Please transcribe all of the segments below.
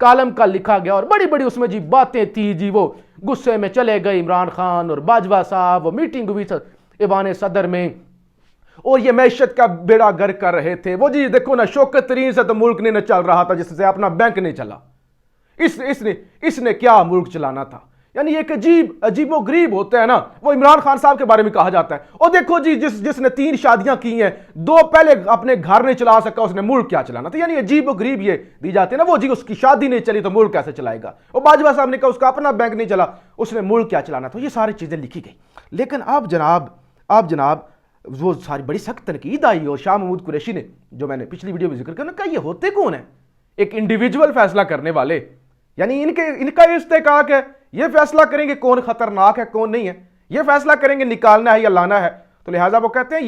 Column کا لکھا گیا اور بڑی بڑی اس میں جی باتیں تھی جی، وہ غصے میں چلے گئے عمران خان اور باجوہ صاحب، وہ میٹنگ ہوئی ایوان صدر میں اور یہ معیشت کا بیڑا گر کر رہے تھے، وہ جی دیکھو نا شوکت ترین سے تو ملک نہیں چل رہا تھا جس سے اپنا بینک نہیں چلا، اس نے کیا ملک چلانا تھا۔ یعنی ایک عجیب و غریب ہوتا ہے نا، وہ عمران خان صاحب کے بارے میں کہا جاتا ہے اور دیکھو جی جس نے 3 شادیاں کی ہیں، 2 پہلے اپنے گھر نہیں چلا سکا، اس نے ملک کیا چلانا تھا۔ یعنی عجیب و غریب یہ دی جاتی ہے نا، وہ جی اس کی شادی نہیں چلی تو ملک کیسے چلائے گا، اور باجوہ صاحب نے کہا اس کا اپنا بینک نہیں چلا، اس نے ملک کیا چلانا تھا۔ یہ ساری چیزیں لکھی گئی، لیکن اب جناب وہ ساری بڑی سخت تنقید آئی، اور شاہ محمود قریشی نے، جو میں نے پچھلی ویڈیو میں ذکر کرنا، کہا یہ ہوتے کون ہیں؟ ایک انڈیویجول فیصلہ کرنے والے، یعنی ان کا استحقاق ہے، یہ فیصلہ کریں گے کون خطرناک ہے کون نہیں ہے، یہ فیصلہ کریں گے نکالنا ہے یا لانا ہے۔ تو لہٰذا وہ کہتے ہیں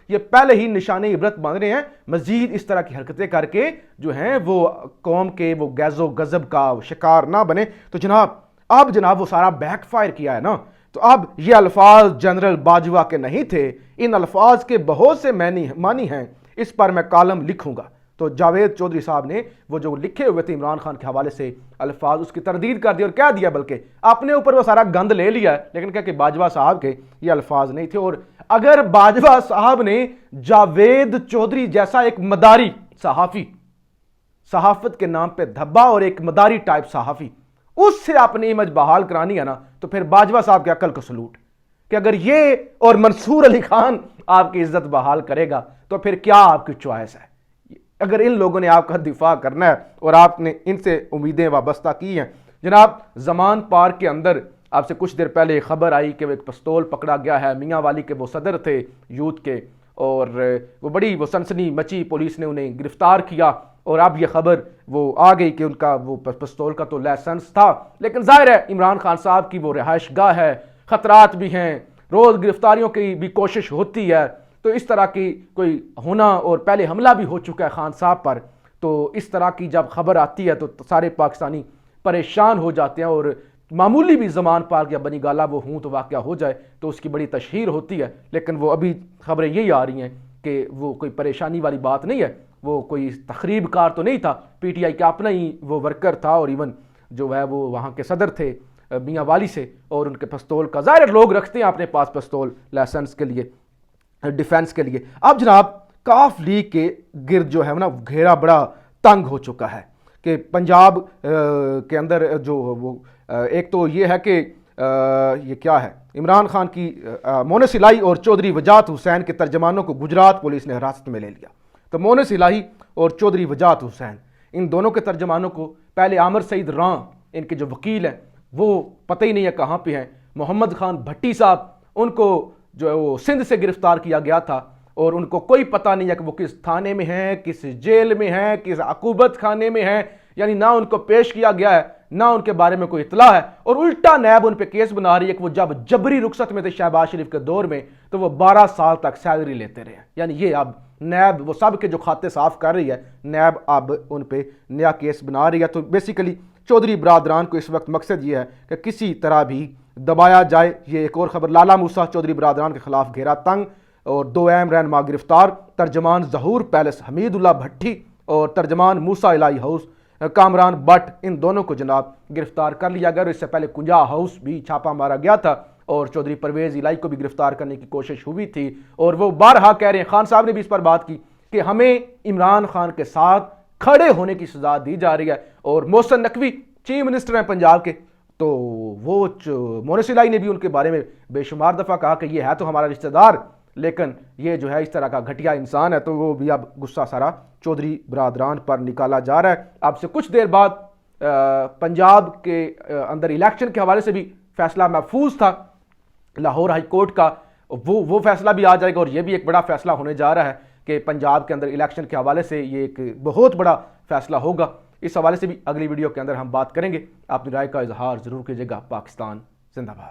یہ پہلے ہی نشان عبرت بن رہے ہیں، مزید اس طرح کی حرکتیں کر کے جو ہیں وہ قوم کے وہ غیظ و غضب کا شکار نہ بنے۔ تو جناب وہ سارا بیک فائر کیا ہے نا، تو اب یہ الفاظ جنرل باجوہ کے نہیں تھے، ان الفاظ کے بہت سے معنی ہیں، اس پر میں کالم لکھوں گا۔ تو جاوید چودھری صاحب نے وہ جو لکھے ہوئے تھے عمران خان کے حوالے سے الفاظ، اس کی تردید کر دی اور کہہ دیا، بلکہ اپنے اوپر وہ سارا گند لے لیا ہے، لیکن کہا کہ باجوہ صاحب کے یہ الفاظ نہیں تھے۔ اور اگر باجوہ صاحب نے جاوید چودھری جیسا ایک مداری صحافی، صحافت کے نام پہ دھبا اور ایک مداری ٹائپ صحافی، اس سے اپنی امیج بحال کرانی ہے نا، تو پھر باجوہ صاحب کے عقل کو سلوٹ، کہ اگر یہ اور منصور علی خان آپ کی عزت بحال کرے گا تو پھر کیا آپ کی چوائس ہے؟ اگر ان لوگوں نے آپ کا دفاع کرنا ہے اور آپ نے ان سے امیدیں وابستہ کی ہیں۔ جناب زمان پارک کے اندر آپ سے کچھ دیر پہلے خبر آئی کہ وہ ایک پستول پکڑا گیا ہے، میاں والی کے وہ صدر تھے یوتھ کے، اور وہ بڑی سنسنی مچی، پولیس نے انہیں گرفتار کیا، اور اب یہ خبر وہ آ گئی کہ ان کا وہ پستول کا تو لائسنس تھا، لیکن ظاہر ہے عمران خان صاحب کی وہ رہائش گاہ ہے، خطرات بھی ہیں، روز گرفتاریوں کی بھی کوشش ہوتی ہے، تو اس طرح کی کوئی ہونا، اور پہلے حملہ بھی ہو چکا ہے خان صاحب پر، تو اس طرح کی جب خبر آتی ہے تو سارے پاکستانی پریشان ہو جاتے ہیں، اور معمولی بھی زمان پارک یا بنی گالہ وہ ہوں تو واقعہ ہو جائے تو اس کی بڑی تشہیر ہوتی ہے، لیکن وہ ابھی خبریں یہی آ رہی ہیں کہ وہ کوئی پریشانی والی بات نہیں ہے، وہ کوئی تخریب کار تو نہیں تھا، پی ٹی آئی کا اپنا ہی وہ ورکر تھا، اور ایون جو ہے وہ وہاں کے صدر تھے میاں والی سے، اور ان کے پستول کا ظاہر لوگ رکھتے ہیں اپنے پاس پستول لائسنس کے لیے، ڈیفنس کے لیے۔ اب جناب کاف لیگ کے گرد جو ہے نا گھیرا بڑا تنگ ہو چکا ہے کہ پنجاب کے اندر جو وہ ایک تو یہ ہے کہ یہ کیا ہے، عمران خان کی مونس الہی اور چودھری وجاہت حسین کے ترجمانوں کو گجرات پولیس نے حراست میں لے لیا۔ تو مونس الہی اور چودھری وجاہت حسین، ان دونوں کے ترجمانوں کو پہلے عامر سعید ران، ان کے جو وکیل ہیں وہ پتہ ہی نہیں ہے کہاں پہ ہیں، محمد خان بھٹی صاحب، ان کو جو ہے وہ سندھ سے گرفتار کیا گیا تھا، اور ان کو کوئی پتہ نہیں ہے کہ وہ کس تھانے میں ہیں، کس جیل میں ہیں، کس عقوبت خانے میں ہیں، یعنی نہ ان کو پیش کیا گیا ہے، نہ ان کے بارے میں کوئی اطلاع ہے، اور الٹا نیب ان پہ کیس بنا رہی ہے کہ وہ جب جبری رخصت میں تھے شہباز شریف کے دور میں تو وہ 12 سال تک سیلری لیتے رہے ہیں۔ یعنی یہ اب نیب وہ سب کے جو کھاتے صاف کر رہی ہے، نیب اب ان پہ نیا کیس بنا رہی ہے۔ تو بیسیکلی چودھری برادران کو اس وقت مقصد یہ ہے کہ کسی طرح بھی دبایا جائے۔ یہ ایک اور خبر، لالا موسیٰ چودھری برادران کے خلاف گھیرا تنگ اور 2 اہم رہنما گرفتار، ترجمان ظہور پیلس حمید اللہ بھٹی اور ترجمان موسیٰ الہی ہاؤس کامران بٹ، ان دونوں کو جناب گرفتار کر لیا گیا، اور اس سے پہلے کنجا ہاؤس بھی چھاپا مارا گیا تھا، اور چودھری پرویز الہی کو بھی گرفتار کرنے کی کوشش ہوئی تھی، اور وہ بارہا کہہ رہے ہیں، خان صاحب نے بھی اس پر بات کی کہ ہمیں عمران خان کے ساتھ کھڑے ہونے کی سزا دی جا رہی ہے۔ اور محسن نقوی چیف منسٹر ہیں پنجاب کے، تو وہ مونس الہی نے بھی ان کے بارے میں بے شمار دفعہ کہا کہ یہ ہے تو ہمارا رشتہ دار، لیکن یہ جو ہے اس طرح کا گھٹیا انسان ہے، تو وہ بھی اب غصہ سارا چودھری برادران پر نکالا جا رہا ہے۔ اب سے کچھ دیر بعد پنجاب کے اندر الیکشن کے حوالے سے بھی فیصلہ محفوظ تھا لاہور ہائی کورٹ کا، وہ فیصلہ بھی آ جائے گا، اور یہ بھی ایک بڑا فیصلہ ہونے جا رہا ہے کہ پنجاب کے اندر الیکشن کے حوالے سے یہ ایک بہت بڑا فیصلہ ہوگا۔ اس حوالے سے بھی اگلی ویڈیو کے اندر ہم بات کریں گے۔ اپنی رائے کا اظہار ضرور کیجیے گا۔ پاکستان زندہ باد۔